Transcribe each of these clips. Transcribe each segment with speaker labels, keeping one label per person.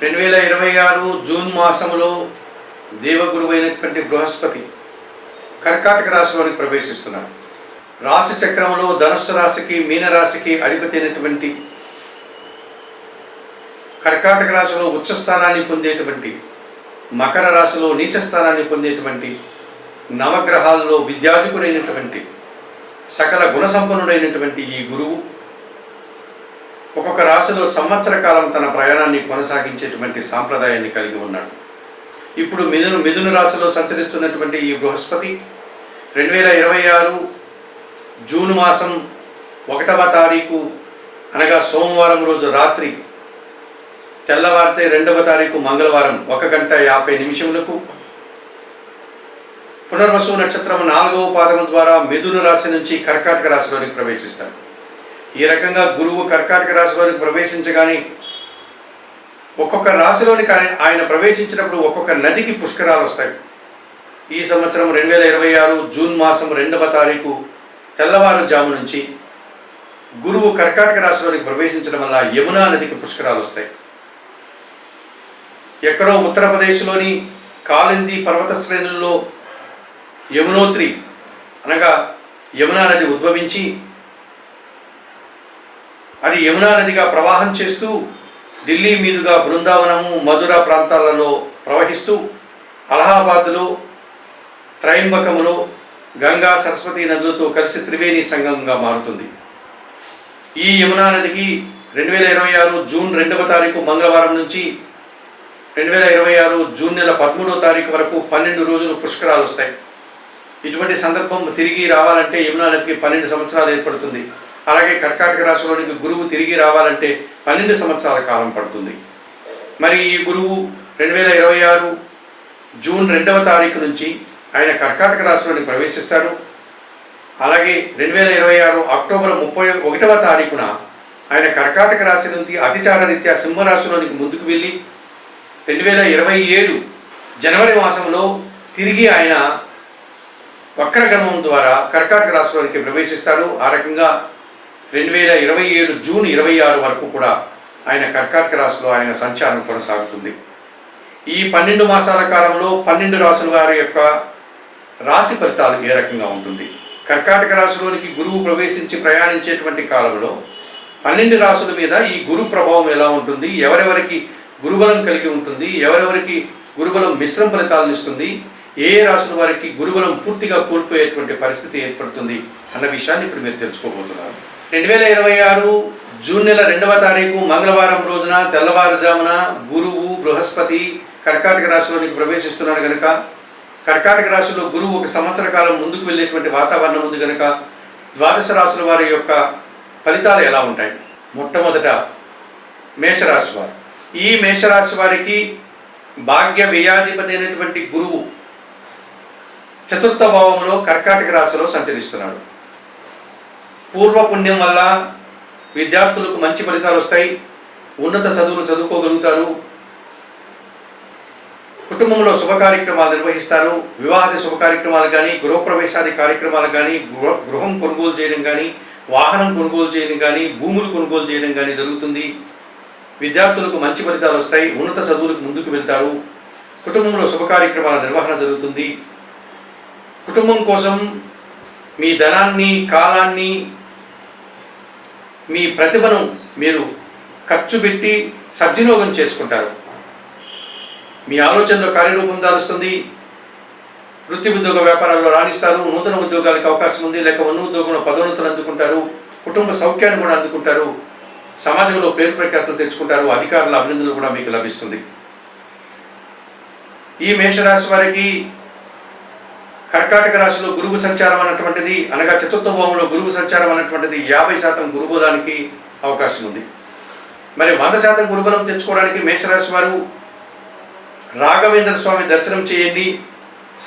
Speaker 1: 2026 June మాసంలో దేవగురువైనటువంటి బృహస్పతి కర్కాటక రాశిలోనికి ప్రవేశిస్తున్నాడు. రాశి చక్రంలో ధనుస్సు రాశికి మీనరాశికి అధిపతి అయినటువంటి కర్కాటక రాశిలో ఉచ్చ స్థానాన్ని పొందేటువంటి, మకర రాశిలో నీచ స్థానాన్ని పొందేటువంటి, నవగ్రహాల్లో విద్యాధికుడైనటువంటి, సకల గుణసంపన్నుడైనటువంటి ఈ గురువు ఒక్కొక్క రాశిలో సంవత్సర కాలం తన ప్రయాణాన్ని కొనసాగించేటువంటి సాంప్రదాయాన్ని కలిగి ఉన్నాడు. ఇప్పుడు మిథున రాశిలో సంచరిస్తున్నటువంటి ఈ బృహస్పతి 2026 జూన్ మాసం 1వ తారీఖు అనగా సోమవారం రోజు రాత్రి, తెల్లవారితే 2వ తారీఖు మంగళవారం 1:50 పునర్వసు నక్షత్రం 4వ పాదము ద్వారా మిథున రాశి నుంచి కర్కాటక రాశిలోనికి ప్రవేశిస్తాడు. ఈ రకంగా గురువు కర్కాటక రాశిలోనికి ప్రవేశించగానే ఒక్కొక్క రాశిలోనికి ఆయన ప్రవేశించినప్పుడు ఒక్కొక్క నదికి పుష్కరాలు వస్తాయి. ఈ సంవత్సరం 2026 జూన్ మాసం 2వ తారీఖు తెల్లవారుజాము నుంచి గురువు కర్కాటక రాశిలోనికి ప్రవేశించడం వల్ల యమునా నదికి పుష్కరాలు వస్తాయి. ఎక్కడో ఉత్తరప్రదేశ్లోని కాలింది పర్వత శ్రేణుల్లో యమునోత్రి అనగా యమునా నది ఉద్భవించి అది యమునా నదిగా ప్రవాహం చేస్తూ ఢిల్లీ మీదుగా బృందావనము, మధుర ప్రాంతాలలో ప్రవహిస్తూ అలహాబాద్లో, త్రయంబకములో గంగా సరస్వతి నదులతో కలిసి త్రివేణి సంగమంగా మారుతుంది. ఈ యమునా నదికి 2026 జూన్ 2వ తారీఖు మంగళవారం నుంచి 2026 జూన్ నెల 13వ తారీఖు వరకు 12 రోజులు పుష్కరాలు వస్తాయి. ఇటువంటి సందర్భం తిరిగి రావాలంటే యమునా నదికి 12 సంవత్సరాలు ఏర్పడుతుంది. అలాగే కర్కాటక రాశిలోనికి గురువు తిరిగి రావాలంటే 12 సంవత్సరాల కాలం పడుతుంది. మరి ఈ గురువు 2026 జూన్ 2వ తారీఖు నుంచి ఆయన కర్కాటక రాశిలోనికి ప్రవేశిస్తాడు. అలాగే 2026 అక్టోబర్ 31వ తారీఖున ఆయన కర్కాటక రాశి నుంచి అతిచార రీత్యా సింహరాశిలోనికి ముందుకు వెళ్ళి 2027 జనవరి మాసంలో తిరిగి ఆయన వక్రగమనం ద్వారా కర్కాటక రాశిలోనికి ప్రవేశిస్తాడు. ఆ రకంగా 2027 జూన్ 26 వరకు కూడా ఆయన కర్కాటక రాశిలో ఆయన సంచారం కొనసాగుతుంది. ఈ 12 మాసాల కాలంలో 12 రాశుల వారి యొక్క రాశి ఫలితాలు ఏ రకంగా ఉంటుంది? కర్కాటక రాశిలోనికి గురువు ప్రవేశించి ప్రయాణించేటువంటి కాలంలో 12 రాశుల మీద ఈ గురు ప్రభావం ఎలా ఉంటుంది, ఎవరెవరికి గురుబలం కలిగి ఉంటుంది, ఎవరెవరికి గురుబలం మిశ్రమ ఫలితాలను ఇస్తుంది, ఏ రాశుల వారికి గురుబలం పూర్తిగా కోల్పోయేటువంటి పరిస్థితి ఏర్పడుతుంది అన్న విషయాన్ని ఇప్పుడు మీరు తెలుసుకోబోతున్నారు. 2026 జూన్ నెల 2వ తారీఖు మంగళవారం రోజున తెల్లవారుజామున గురువు బృహస్పతి కర్కాటక రాశిలోనికి ప్రవేశిస్తున్నాడు కనుక, కర్కాటక రాశిలో గురువు ఒక సంవత్సర కాలం ముందుకు వెళ్ళేటువంటి వాతావరణం ఉంది కనుక ద్వాదశ రాశుల వారి యొక్క ఫలితాలు ఎలా ఉంటాయి? మొట్టమొదట మేషరాశి వారు. ఈ మేషరాశి వారికి భాగ్య వ్యయాధిపతి అయినటువంటి గురువు 4వ భావంలో కర్కాటక రాశిలో సంచరిస్తున్నాడు. పూర్వపుణ్యం వల్ల విద్యార్థులకు మంచి ఫలితాలు వస్తాయి, ఉన్నత చదువులు చదువుకోగలుగుతారు, కుటుంబంలో శుభ కార్యక్రమాలు నిర్వహిస్తారు, వివాహాది శుభ కార్యక్రమాలు కానీ, గృహప్రవేశాది కార్యక్రమాలు కానీ, గృహం కొనుగోలు చేయడం కానీ, వాహనం కొనుగోలు చేయడం కానీ, భూములు కొనుగోలు చేయడం కానీ జరుగుతుంది. విద్యార్థులకు మంచి ఫలితాలు వస్తాయి, ఉన్నత చదువులకు ముందుకు వెళ్తారు, కుటుంబంలో శుభ కార్యక్రమాల నిర్వహణ జరుగుతుంది. కుటుంబం కోసం మీ ధనాన్ని, కాలాన్ని, మీ ప్రతిభను మీరు ఖర్చు పెట్టి సద్వినియోగం చేసుకుంటారు. మీ ఆలోచనలో కార్యరూపం దాలుస్తుంది. వృత్తి ఉద్యోగ వ్యాపారాల్లో రాణిస్తారు, నూతన ఉద్యోగాలకు అవకాశం ఉంది, లేక ఉన్న ఉద్యోగంలో పదోన్నతులు అందుకుంటారు, కుటుంబ సౌఖ్యాన్ని కూడా అందుకుంటారు, సమాజంలో పేరు ప్రఖ్యాతులు తెచ్చుకుంటారు, అధికారుల అభినందనలు కూడా మీకు లభిస్తుంది. ఈ మేషరాశి వారికి కర్కాటక రాశిలో గురువు సంచారం అన్నటువంటిది అనగా 4వ భావంలో గురువు సంచారం అన్నటువంటిది 50% గురుబలానికి అవకాశం ఉంది. మరి 100% గురుబలం తెచ్చుకోవడానికి మేషరాశి వారు రాఘవేంద్ర స్వామి దర్శనం చేయండి,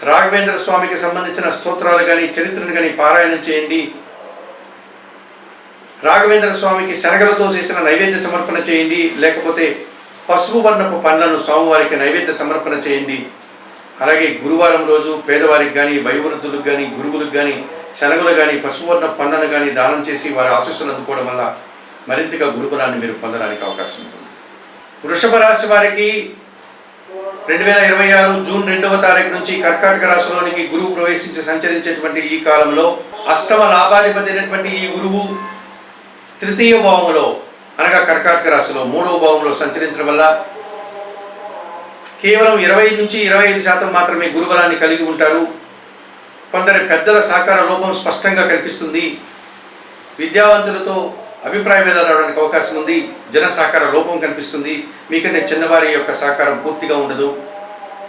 Speaker 1: రాఘవేంద్ర స్వామికి సంబంధించిన స్తోత్రాలు కానీ, చరిత్రను కానీ పారాయణం చేయండి, రాఘవేంద్ర స్వామికి శనగలతో చేసిన నైవేద్య సమర్పణ చేయండి, లేకపోతే పసుపు వర్ణపు పండ్లను స్వామివారికి నైవేద్య సమర్పణ చేయండి. అలాగే గురువారం రోజు పేదవారికి కానీ, వయోవృద్ధులకు కానీ, గురువులకు కానీ శనగలు కానీ, పసుపువర్ణ పండ్లను కానీ దానం చేసి వారి ఆశీస్సులు అందుకోవడం వల్ల మరింతగా గురుబలాన్ని మీరు పొందడానికి అవకాశం ఉంటుంది. వృషభ రాశి వారికి 2026 జూన్ 2వ తారీఖు నుంచి కర్కాటక రాశిలోనికి గురువు ప్రవేశించి సంచరించేటువంటి ఈ కాలంలో అష్టమ లాభాధిపతి అయినటువంటి ఈ గురువు తృతీయ భావములో అనగా కర్కాటక రాశిలో 3వ భావంలో సంచరించడం వల్ల కేవలం 20 నుంచి 25% మాత్రమే గురుబలాన్ని కలిగి ఉంటారు. కొందరి పెద్దల సహకార లోపం స్పష్టంగా కనిపిస్తుంది. విద్యావంతులతో అభిప్రాయ భేదాలు రావడానికి అవకాశం ఉంది. జన సహకార లోపం కనిపిస్తుంది. మీకంటే చిన్నవారి యొక్క సహకారం పూర్తిగా ఉండదు.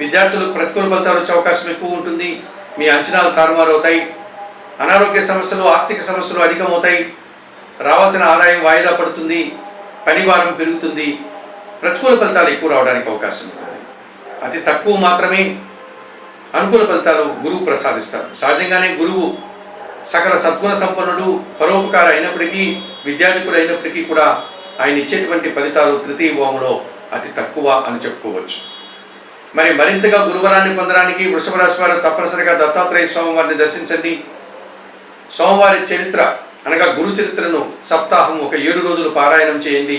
Speaker 1: విద్యార్థులకు ప్రతికూల ఫలితాలు వచ్చే అవకాశం ఎక్కువ ఉంటుంది. మీ అంచనాలు తారుమారు అవుతాయి. అనారోగ్య సమస్యలు, ఆర్థిక సమస్యలు అధికమవుతాయి. రావాల్సిన ఆదాయం వాయిదా పడుతుంది. పనిభారం పెరుగుతుంది. ప్రతికూల ఫలితాలు ఎక్కువ రావడానికి అవకాశం ఉంటుంది. అతి తక్కువ మాత్రమే అనుకూల ఫలితాలు గురువు ప్రసాదిస్తారు. సహజంగానే గురువు సకల సద్గుణ సంపన్నుడు, పరోపకార అయినప్పటికీ, విద్యాధికుడు అయినప్పటికీ కూడా ఆయన ఇచ్చేటువంటి ఫలితాలు తృతీయ భావంలో అతి తక్కువ అని చెప్పుకోవచ్చు. మరింతగా గురుబలాన్ని పొందడానికి వృషభ రాశి వారు తప్పనిసరిగా దత్తాత్రేయ స్వామివారిని దర్శించండి. సోమవారి చరిత్ర అనగా గురు చరిత్రను సప్తాహం ఒక 7 రోజులు పారాయణం చేయండి.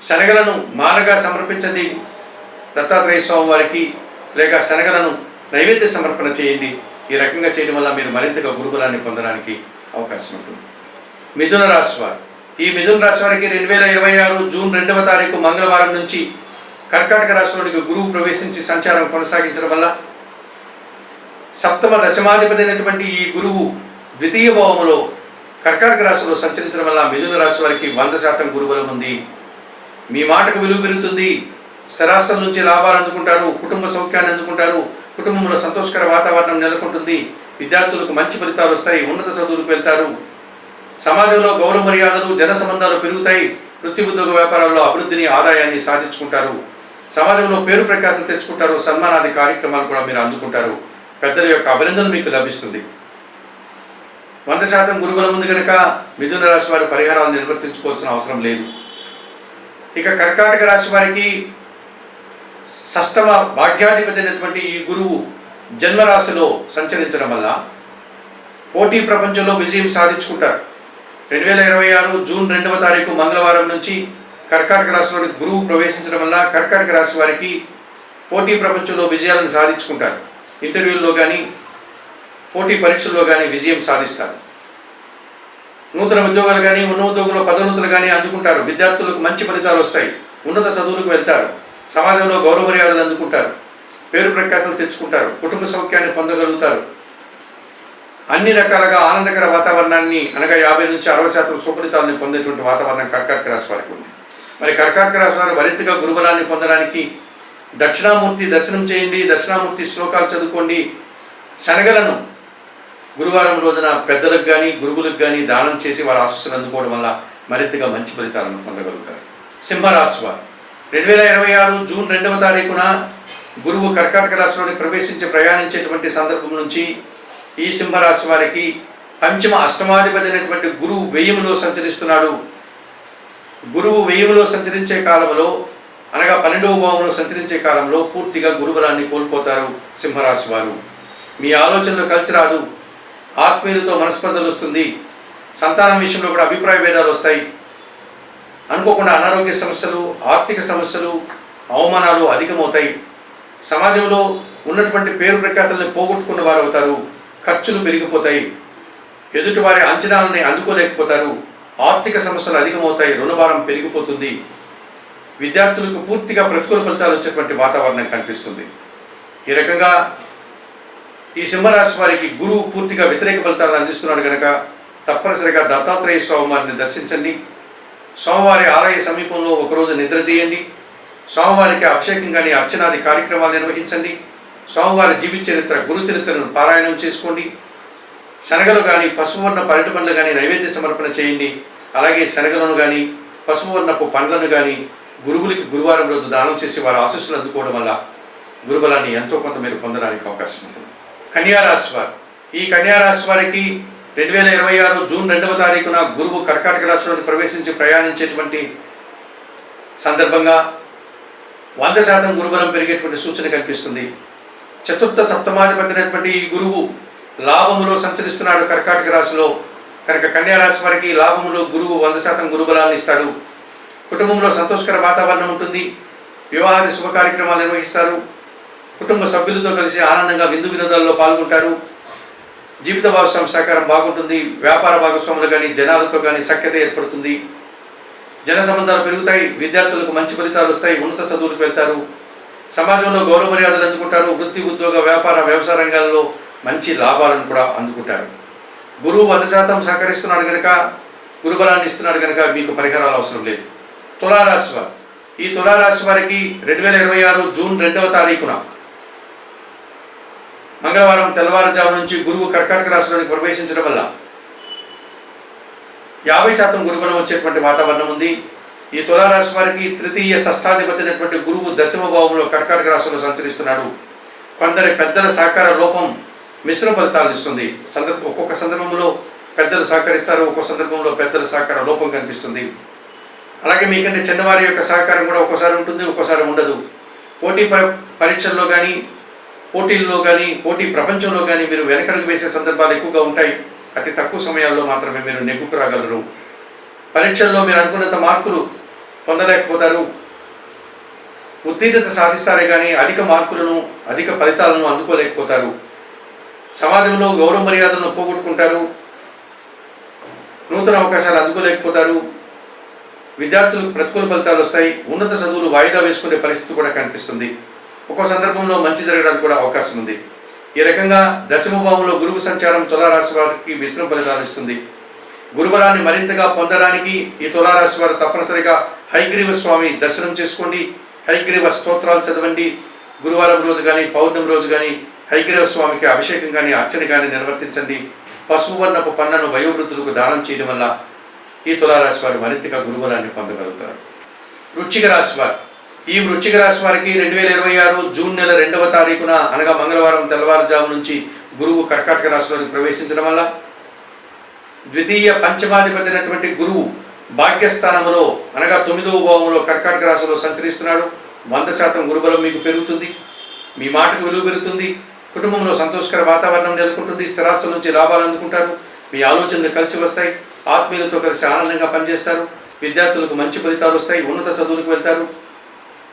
Speaker 1: శనగలను మాలగా సమర్పించండి దత్తాత్రేయ స్వామివారికి, లేక శనగలను నైవేద్య సమర్పణ చేయండి. ఈ రకంగా చేయడం వల్ల మీరు మరింతగా గురుబలాన్ని పొందడానికి అవకాశం ఉంటుంది. మిథున రాశి వారు, ఈ మిథున రాశి వారికి 2026 జూన్ 2వ తారీఖు మంగళవారం నుంచి కర్కాటక రాశిలోనికి గురువు ప్రవేశించి సంచారం కొనసాగించడం వల్ల సప్తమ దశమాధిపతి అయినటువంటి ఈ గురువు ద్వితీయ భావములో కర్కాటక రాశిలో సంచరించడం వల్ల మిథున రాశి వారికి 100% గురుబలం ఉంది. మీ మాటకు విలువ పెరుగుతుంది. స్థిరాస్తుల నుంచి లాభాలు అందుకుంటారు. కుటుంబ సౌఖ్యాన్ని అందుకుంటారు. కుటుంబంలో సంతోషకర వాతావరణం నెలకొంటుంది. విద్యార్థులకు మంచి ఫలితాలు వస్తాయి. ఉన్నత చదువులకు వెళ్తారు. సమాజంలో గౌరవ మర్యాదలు, జన సంబంధాలు పెరుగుతాయి. వృత్తి ఉద్యోగ వ్యాపారాల్లో అభివృద్ధిని, ఆదాయాన్ని సాధించుకుంటారు. సమాజంలో పేరు ప్రఖ్యాతులు తెచ్చుకుంటారు. సన్మానాది కార్యక్రమాలు కూడా మీరు అందుకుంటారు. పెద్దల యొక్క అభినందన మీకు లభిస్తుంది. 100% గురుబలం ఉంది కనుక మిథున రాశి వారి పరిహారాలు నిర్వర్తించుకోవాల్సిన అవసరం లేదు. ఇక కర్కాటక రాశి వారికి షష్టమ భాగ్యాధిపతి అయినటువంటి ఈ గురువు జన్మరాశిలో సంచరించడం వల్ల పోటీ ప్రపంచంలో విజయం సాధించుకుంటారు. 2026 జూన్ 2వ తారీఖు మంగళవారం నుంచి కర్కాటక రాశిలోని గురువు ప్రవేశించడం వల్ల కర్కాటక రాశి వారికి పోటీ ప్రపంచంలో విజయాలను సాధించుకుంటారు. ఇంటర్వ్యూల్లో కానీ, పోటీ పరీక్షల్లో కానీ విజయం సాధిస్తారు. నూతన ఉద్యోగాలు కానీ, ఉన్న ఉద్యోగంలో పదోన్నతులు కానీ అందుకుంటారు. విద్యార్థులకు మంచి ఫలితాలు వస్తాయి. ఉన్నత చదువులకు వెళ్తారు. సమాజంలో గౌరవ మర్యాదలు అందుకుంటారు. పేరు ప్రఖ్యాతులు తెచ్చుకుంటారు. కుటుంబ సౌఖ్యాన్ని పొందగలుగుతారు. అన్ని రకాలుగా ఆనందకర వాతావరణాన్ని అనగా 50 నుంచి 60% సుఫలితాలను పొందేటువంటి వాతావరణం కర్కాటక రాశి వారికి ఉంది. కర్కాటక రాశి వారు మరింతగా గురుబలాన్ని పొందడానికి దక్షిణామూర్తి దర్శనం చేయండి. దక్షిణామూర్తి శ్లోకాలు చదువుకోండి. శనగలను గురువారం రోజున పెద్దలకు కానీ, గురువులకు కానీ దానం చేసి వారి ఆశీస్సులు అందుకోవడం వల్ల మరింతగా మంచి ఫలితాలను పొందగలుగుతారు. సింహరాశి వారు 2026 జూన్ 2వ తారీఖున గురువు కర్కాటక రాశిలోని ప్రవేశించి ప్రయాణించేటువంటి సందర్భం నుంచి ఈ సింహరాశి వారికి పంచమ అష్టమాధిపతి అయినటువంటి గురువు వ్యయములో సంచరిస్తున్నాడు. గురువు వ్యయములో సంచరించే కాలంలో అనగా 12వ భావంలో సంచరించే కాలంలో పూర్తిగా గురుబలాన్ని కోల్పోతారు సింహరాశి వారు. మీ ఆలోచనలు కలిసి రాదు. ఆత్మీయులతో మనస్పర్ధలు వస్తుంది. సంతానం విషయంలో కూడా అభిప్రాయ భేదాలు వస్తాయి. అనుకోకుండా అనారోగ్య సమస్యలు, ఆర్థిక సమస్యలు, అవమానాలు అధికమవుతాయి. సమాజంలో ఉన్నటువంటి పేరు ప్రఖ్యాతులను పోగొట్టుకున్న వారు అవుతారు. ఖర్చులు పెరిగిపోతాయి. ఎదుటివారి అంచనాలని అందుకోలేకపోతారు. ఆర్థిక సమస్యలు అధికమవుతాయి. రుణభారం పెరిగిపోతుంది. విద్యార్థులకు పూర్తిగా ప్రతికూల ఫలితాలు వచ్చేటువంటి వాతావరణం కనిపిస్తుంది. ఈ రకంగా ఈ సింహరాశి వారికి గురువు పూర్తిగా వ్యతిరేక ఫలితాలను అందిస్తున్నాడు కనుక తప్పనిసరిగా దత్తాత్రేయ స్వామివారిని దర్శించండి. సోమవారి ఆలయ సమీపంలో ఒకరోజు నిద్ర చేయండి. సోమవారికి అభిషేకం కానీ, అర్చనాది కార్యక్రమాలు నిర్వహించండి. సోమవారి జీవిత చరిత్ర, గురు చరిత్రను పారాయణం చేసుకోండి. శనగలు కానీ, పసుపువర్ణ పరటి పండ్లు కానీ నైవేద్య సమర్పణ చేయండి. అలాగే శనగలను కానీ, పసుపువర్ణపు పండ్లను కానీ గురువులకి గురువారం రోజు దానం చేసి వారి ఆశీస్సులు అందుకోవడం వల్ల గురుబలాన్ని ఎంతో కొంత మీరు పొందడానికి అవకాశం ఉంటుంది. కన్యారాశి వారు, ఈ కన్యారాశి వారికి 2026 జూన్ 2వ తారీఖున గురువు కర్కాటక రాశిలోకి ప్రవేశించి ప్రయాణించేటువంటి సందర్భంగా 100% గురుబలం పెరిగేటువంటి సూచన కనిపిస్తుంది. చతుర్థ సప్తమాధిపతి అయినటువంటి ఈ గురువు లాభములో సంచరిస్తున్నాడు కర్కాటక రాశిలో కనుక కన్యారాశి వారికి లాభములో గురువు 100% గురుబలాన్ని ఇస్తాడు. కుటుంబంలో సంతోషకర వాతావరణం ఉంటుంది. వివాహాది శుభ కార్యక్రమాలు నిర్వహిస్తారు. కుటుంబ సభ్యులతో కలిసి ఆనందంగా విందు వినోదాల్లో పాల్గొంటారు. జీవిత భాగస్వామి సహకారం బాగుంటుంది. వ్యాపార భాగస్వాములు కానీ జనాలతో కానీ సఖ్యత ఏర్పడుతుంది. జన సంబంధాలు పెరుగుతాయి. విద్యార్థులకు మంచి ఫలితాలు వస్తాయి. ఉన్నత చదువులకు వెళ్తారు. సమాజంలో గౌరవ మర్యాదలు అందుకుంటారు. వృత్తి, ఉద్యోగ, వ్యాపార, వ్యవసాయ రంగాల్లో మంచి లాభాలను కూడా అందుకుంటారు. గురువు 100% సహకరిస్తున్నాడు కనుక, గురుబలాన్ని ఇస్తున్నాడు కనుక మీకు పరిహారాలు అవసరం లేదు. తులారాశి వారు, ఈ తులారాశి వారికి 2026 జూన్ 2వ తారీఖున మంగళవారం తెల్లవారుజాము నుంచి గురువు కర్కాటక రాశిలోకి ప్రవేశించడం వల్ల 50% గురుబలం వచ్చేటువంటి వాతావరణం ఉంది. ఈ తులారాశి వారికి తృతీయ షష్ఠాధిపతి అయినటువంటి గురువు దశమ భావంలో కర్కాటక రాశిలో సంచరిస్తున్నాడు. కొందరి పెద్దల సహకార లోపం మిశ్రమ ఫలితాలు ఇస్తుంది. ఒక్కొక్క సందర్భంలో పెద్దలు సహకరిస్తారు, ఒక్కొక్క సందర్భంలో పెద్దల సహకార లోపం కనిపిస్తుంది. అలాగే మీకంటే చిన్నవారి యొక్క సహకారం కూడా ఒక్కోసారి ఉంటుంది, ఒక్కోసారి ఉండదు. పోటీ పరీక్షల్లో కానీ, పోటీల్లో కానీ, పోటీ ప్రపంచంలో కానీ మీరు వెనకడుగు వేసే సందర్భాలు ఎక్కువగా ఉంటాయి. అతి తక్కువ సమయాల్లో మాత్రమే మీరు నెగ్గుకు రాగలరు. పరీక్షల్లో మీరు అనుకున్నంత మార్కులు పొందలేకపోతారు. ఉత్తీర్ణత సాధిస్తారే కానీ అధిక మార్కులను, అధిక ఫలితాలను అందుకోలేకపోతారు. సమాజంలో గౌరవ మర్యాదలను పోగొట్టుకుంటారు. నూతన అవకాశాలు అందుకోలేకపోతారు. విద్యార్థులకు ప్రతికూల ఫలితాలు వస్తాయి. ఉన్నత చదువులు వాయిదా వేసుకునే పరిస్థితి కూడా కనిపిస్తుంది. ఒక్కో సందర్భంలో మంచి జరగడానికి కూడా అవకాశం ఉంది. ఈ రకంగా దశమ భావంలో గురువు సంచారం తులారాశి వారికి మిశ్రమ ఫలితాలు ఇస్తుంది. గురుబలాన్ని మరింతగా పొందడానికి ఈ తులారాశి వారు తప్పనిసరిగా హయగ్రీవ స్వామి దర్శనం చేసుకోండి. హయగ్రీవ స్తోత్రాలు చదవండి. గురువారం రోజు కానీ, పౌర్ణమి రోజు కానీ హయగ్రీవ స్వామికి అభిషేకం కానీ, అర్చన కానీ నిర్వర్తించండి. పసుపు వర్ణపు పన్నును వయోవృద్ధులకు దానం చేయడం వల్ల ఈ తులారాశి వారు మరింతగా గురుబలాన్ని పొందగలుగుతారు. వృశ్చిక రాశి వారు, ఈ వృశ్చిక రాశి వారికి 2026 జూన్ నెల 2వ తారీఖున అనగా మంగళవారం తెల్లవారుజాము నుంచి గురువు కర్కాటక రాశిలోకి ప్రవేశించడం వల్ల ద్వితీయ పంచమాధిపతి అయినటువంటి గురువు భాగ్యస్థానంలో అనగా 9వ భావంలో కర్కాటక రాశిలో సంచరిస్తున్నాడు. 100% గురుబలం మీకు పెరుగుతుంది. మీ మాటకు విలువ పెరుగుతుంది. కుటుంబంలో సంతోషకర వాతావరణం నెలకొంటుంది. స్థిరాస్తుల నుంచి లాభాలు అందుకుంటారు. మీ ఆలోచనలు కలిసి వస్తాయి. ఆత్మీయులతో కలిసి ఆనందంగా పనిచేస్తారు. విద్యార్థులకు మంచి ఫలితాలు వస్తాయి. ఉన్నత చదువులకు వెళ్తారు.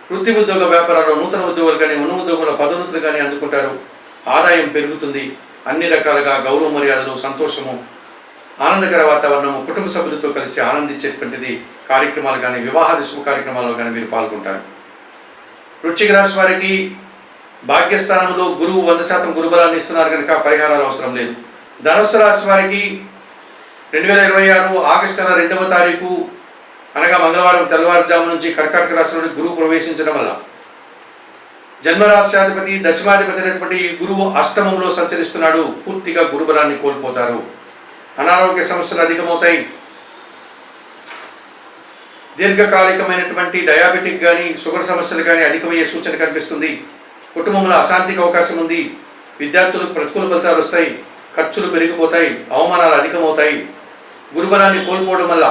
Speaker 1: వృత్తి, ఉద్యోగ, వ్యాపారాల్లో నూతన ఉద్యోగాలు కానీ, ఉన్న ఉద్యోగంలో పదోన్నతులు కానీ అందుకుంటారు. ఆదాయం పెరుగుతుంది. అన్ని రకాలుగా గౌరవ మర్యాదలు, సంతోషము, ఆనందకర వాతావరణము, కుటుంబ సభ్యులతో కలిసి ఆనందించేటువంటిది కార్యక్రమాలు కానీ, వివాహాది శుభ కార్యక్రమాల్లో కానీ మీరు పాల్గొంటారు. వృశ్చిక రాశి వారికి భాగ్యస్థానంలో గురువు 100% గురుబలాన్ని ఇస్తున్నారు కనుక పరిహారాలు అవసరం లేదు. ధనుస్సు రాశి వారికి 2026 ఆగస్టు నెల 2వ తారీఖు అనగా మంగళవారం తెల్లవారుజాము నుంచి కర్కాటక రాశిలోని గురువు ప్రవేశించడం వల్ల జన్మరాశ్యాధిపతి దశమాధిపతి అయినటువంటి ఈ గురువు అష్టమంలో సంచరిస్తున్నాడు. పూర్తిగా గురుబలాన్ని కోల్పోతారు. అనారోగ్య సమస్యలు అధికమవుతాయి. దీర్ఘకాలికమైనటువంటి డయాబెటిక్ కానీ, షుగర్ సమస్యలు కానీ అధికమయ్యే సూచన కనిపిస్తుంది. కుటుంబంలో అశాంతికి అవకాశం ఉంది. విద్యార్థులకు ప్రతికూల ఫలితాలు వస్తాయి. ఖర్చులు పెరిగిపోతాయి. అవమానాలు అధికమవుతాయి. గురుబలాన్ని కోల్పోవడం వల్ల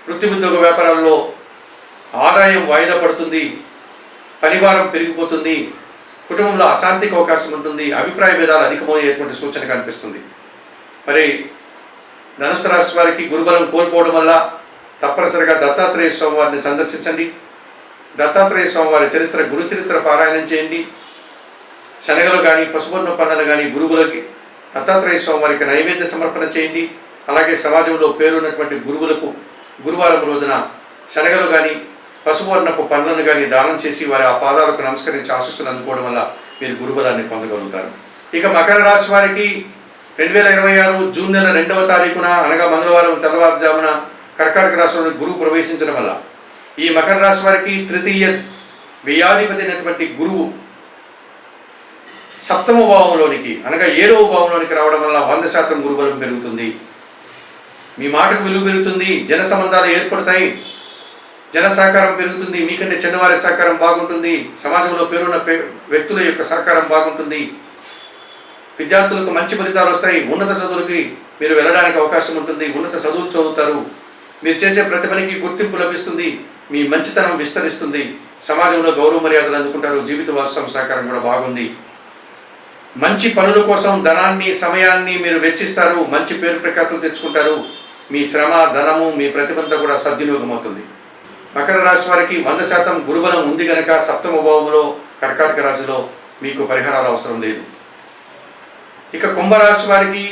Speaker 1: వృత్తి, ఉద్యోగ, వ్యాపారాల్లో ఆదాయం వాయిదా పడుతుంది. పనిభారం పెరిగిపోతుంది. కుటుంబంలో అశాంతికి అవకాశం ఉంటుంది. అభిప్రాయ భేదాలు అధికమయ్యేటువంటి సూచన కనిపిస్తుంది. మరి ధనుస్సు రాశి వారికి గురుబలం కోల్పోవడం వల్ల తప్పనిసరిగా దత్తాత్రేయ స్వామి వారిని సందర్శించండి. దత్తాత్రేయ స్వామి వారి చరిత్ర, గురు చరిత్ర పారాయణం చేయండి. శనగలు కానీ, పసుపర్ణ పన్నలు కానీ గురువులకి దత్తాత్రేయ స్వామి వారికి నైవేద్య సమర్పణ చేయండి. అలాగే సమాజంలో పేరున్నటువంటి గురువులకు గురువారం రోజున శనగలు కానీ, పసుపర్ణపు పనులను కానీ దానం చేసి వారి ఆ పాదాలకు నమస్కరించి ఆశీస్సులు అందుకోవడం వల్ల మీరు గురుబలాన్ని పొందగలుగుతారు. ఇక మకర రాశి వారికి 2026 జూన్ నెల 2వ తారీఖున అనగా మంగళవారం తెల్లవారుజామున కర్కాటక రాశిలోని గురువు ప్రవేశించడం వల్ల ఈ మకర రాశి వారికి తృతీయ వ్యయాధిపతి అయినటువంటి గురువు 7వ భావంలోనికి అనగా 7వ భావంలోనికి రావడం వల్ల 100% గురుబలం పెరుగుతుంది. మీ మాటకు విలువ పెరుగుతుంది. జన సంబంధాలు ఏర్పడతాయి. జన సహకారం పెరుగుతుంది. మీకంటే చిన్నవారి సహకారం బాగుంటుంది. సమాజంలో పేరున్న వ్యక్తుల యొక్క సహకారం బాగుంటుంది. విద్యార్థులకు మంచి ఫలితాలు వస్తాయి. ఉన్నత చదువులకి మీరు వెళ్ళడానికి అవకాశం ఉంటుంది. ఉన్నత చదువులు చదువుతారు. మీరు చేసే ప్రతి పనికి గుర్తింపు లభిస్తుంది. మీ మంచితనం విస్తరిస్తుంది. సమాజంలో గౌరవ మర్యాదలు అందుకుంటారు. జీవిత వాస్తవం సహకారం కూడా బాగుంది. మంచి పనుల కోసం ధనాన్ని, సమయాన్ని మీరు వెచ్చిస్తారు. మంచి పేరు ప్రఖ్యాతులు తెచ్చుకుంటారు. మీ శ్రమ, ధనము, మీ ప్రతిభంతా కూడా సద్వినియోగం అవుతుంది. మకర రాశి వారికి 100% గురుబలం ఉంది గనక సప్తమ భావంలో కర్కాటక రాశిలో మీకు పరిహారాలు అవసరం లేదు. ఇక కుంభరాశి వారికి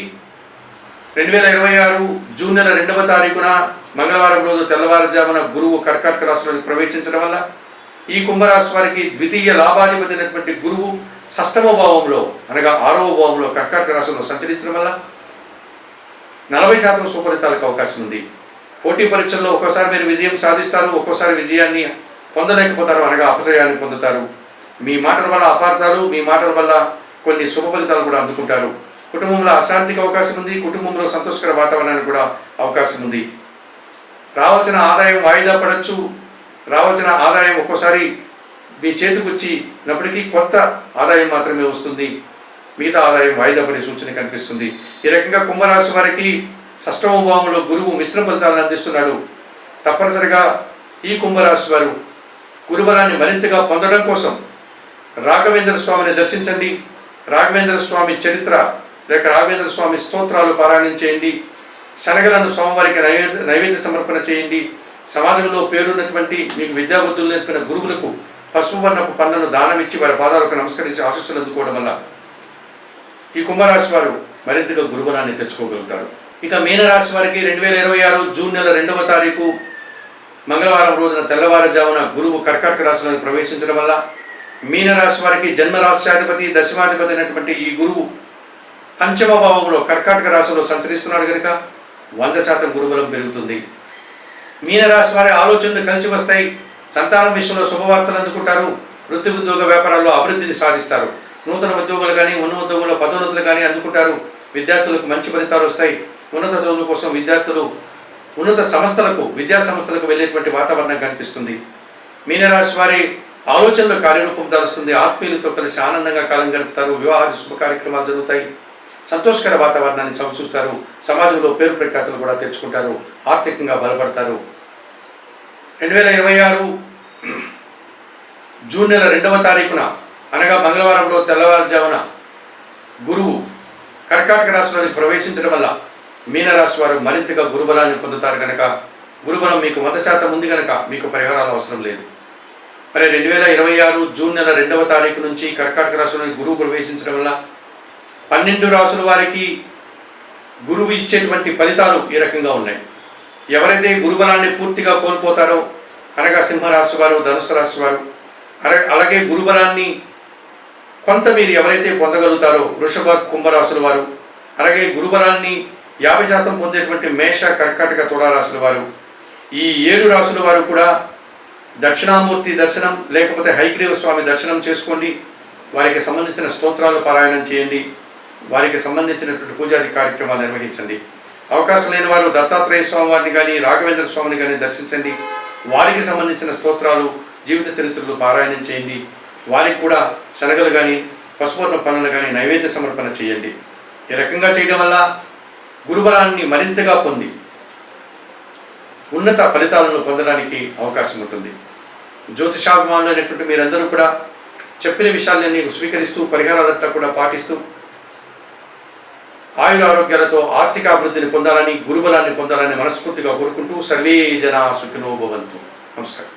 Speaker 1: 2026 జూన్ నెల 2వ తారీఖున మంగళవారం రోజు తెల్లవారుజామున గురువు కర్కాటక రాశిలోకి ప్రవేశించడం వల్ల ఈ కుంభరాశి వారికి ద్వితీయ లాభాధిపతి అయినటువంటి గురువు షష్టమ భావంలో అనగా 6వ భావంలో కర్కాటక రాశిలో సంచరించడం వల్ల 40% సుఫలితాలకు అవకాశం ఉంది. పోటీ పరీక్షల్లో ఒక్కోసారి మీరు విజయం సాధిస్తారు, ఒక్కోసారి విజయాన్ని పొందలేకపోతారు అనగా అపజయాన్ని పొందుతారు. మీ మాటల వల్ల అపార్థాలు, మీ మాటల వల్ల కొన్ని శుభ ఫలితాలు కూడా అందుకుంటారు. కుటుంబంలో అశాంతికి అవకాశం ఉంది, కుటుంబంలో సంతోషకర వాతావరణానికి కూడా అవకాశం ఉంది. రావాల్సిన ఆదాయం వాయిదా పడవచ్చు, రావాల్సిన ఆదాయం ఒక్కోసారి మీ చేతికి వచ్చినప్పటికీ కొత్త ఆదాయం మాత్రమే వస్తుంది, మిగతా ఆదాయం వాయిదా పడే సూచన కనిపిస్తుంది. ఈ రకంగా కుంభరాశి వారికి షష్టమ భావంలో గురువు మిశ్రమ ఫలితాలను అందిస్తున్నాడు. తప్పనిసరిగా ఈ కుంభరాశి వారు గురుబలాన్ని మరింతగా పొందడం కోసం రాఘవేంద్ర స్వామిని దర్శించండి. రాఘవేంద్ర స్వామి చరిత్ర లేక రాఘవేంద్ర స్వామి స్తోత్రాలు పారాయణం చేయండి. శనగలను స్వామివారికి నైవేద్య సమర్పణ చేయండి. సమాజంలో పేరున్నటువంటి మీకు విద్యాబుద్ధులు నేర్పిన గురువులకు పసుపు వర్ణపు పన్నులను దానం ఇచ్చి వారి పాదాలకు నమస్కరించి ఆశీస్సులు అందుకోవడం వల్ల ఈ కుంభరాశి వారు మరింతగా గురుబలాన్ని తెచ్చుకోగలుగుతారు. ఇక మీనరాశి వారికి 2026 జూన్ నెల 2వ తారీఖు మంగళవారం రోజున తెల్లవారుజామున గురువు కర్కాటక రాశిలోకి ప్రవేశించడం వల్ల మీనరాశి వారికి జన్మరాశ్యాధిపతి దశమాధిపతి అయినటువంటి ఈ గురువు పంచమ భావంలో కర్కాటక రాశిలో సంచరిస్తున్నాడు కనుక 100% గురుబలం పెరుగుతుంది. మీనరాశి వారి ఆలోచనలు కలిసి వస్తాయి. సంతానం విషయంలో శుభవార్తలు అందుకుంటారు. వృత్తి ఉద్యోగ వ్యాపారాల్లో అభివృద్ధిని సాధిస్తారు. నూతన ఉద్యోగులు కానీ ఉన్న ఉద్యోగుల్లో పదోన్నతులు కానీ అందుకుంటారు. విద్యార్థులకు మంచి ఫలితాలు వస్తాయి. ఉన్నత చదువుల కోసం విద్యార్థులు ఉన్నత సంస్థలకు విద్యా సంస్థలకు వెళ్ళేటువంటి వాతావరణం కనిపిస్తుంది. మీనరాశి వారి ఆలోచనలు కార్యరూపం దాలుస్తుంది. ఆత్మీయులతో కలిసి ఆనందంగా కాలం గడుపుతారు. వివాహాది శుభ కార్యక్రమాలు జరుగుతాయి. సంతోషకర వాతావరణాన్ని చవిచూస్తారు. సమాజంలో పేరు ప్రఖ్యాతులు కూడా తెచ్చుకుంటారు. ఆర్థికంగా బలపడతారు. 2026 జూన్ నెల 2వ తారీఖున అనగా మంగళవారంలో తెల్లవారుజామున గురువు కర్కాటక రాశిలోకి ప్రవేశించడం వల్ల మీనరాశి వారు మరింతగా గురుబలాన్ని పొందుతారు కనుక గురుబలం మీకు 100% ఉంది కనుక మీకు పరిహారాలు అవసరం లేదు. మరి 2026 జూన్ నెల 2వ తారీఖు నుంచి కర్కాటక రాశిలోకి గురువు ప్రవేశించడం వల్ల 12 రాశుల వారికి గురువు ఇచ్చేటువంటి ఫలితాలు ఈ రకంగా ఉన్నాయి. ఎవరైతే గురుబలాన్ని పూర్తిగా కోల్పోతారో అనగా సింహరాశి వారు, ధనుసు రాశి వారు, అలాగే గురుబలాన్ని కొంత మీరు ఎవరైతే పొందగలుగుతారో వృషభ కుంభరాశుల వారు, అలాగే గురుబలాన్ని 50% పొందేటువంటి మేష కర్కాటక తులారాశుల వారు, ఈ 7 రాశుల వారు కూడా దక్షిణామూర్తి దర్శనం లేకపోతే హయగ్రీవ స్వామి దర్శనం చేసుకోండి. వారికి సంబంధించిన స్తోత్రాలు పారాయణం చేయండి. వారికి సంబంధించినటువంటి పూజాది కార్యక్రమాలు నిర్వహించండి. అవకాశం లేని వారు దత్తాత్రేయ స్వామి వారిని కానీ రాఘవేంద్ర స్వామిని కానీ దర్శించండి. వారికి సంబంధించిన స్తోత్రాలు జీవిత చరిత్రలు పారాయణం చేయండి. వారికి కూడా శనగలు కానీ పసుపూర్ణ పనులు కానీ నైవేద్య సమర్పణ చేయండి. ఈ రకంగా చేయడం వల్ల గురుబలాన్ని మరింతగా పొంది ఉన్నత ఫలితాలను పొందడానికి అవకాశం ఉంటుంది. జ్యోతిషాభిమానులు అనేటువంటి మీరందరూ కూడా చెప్పిన విషయాలన్నీ స్వీకరిస్తూ పరిహారాలంతా కూడా పాటిస్తూ ఆయురారోగ్యాలతో ఆర్థిక అభివృద్ధిని పొందాలని గురుబలాన్ని పొందాలని మనస్ఫూర్తిగా కోరుకుంటూ సర్వే జనా సుఖినో భవంతు. నమస్కారం.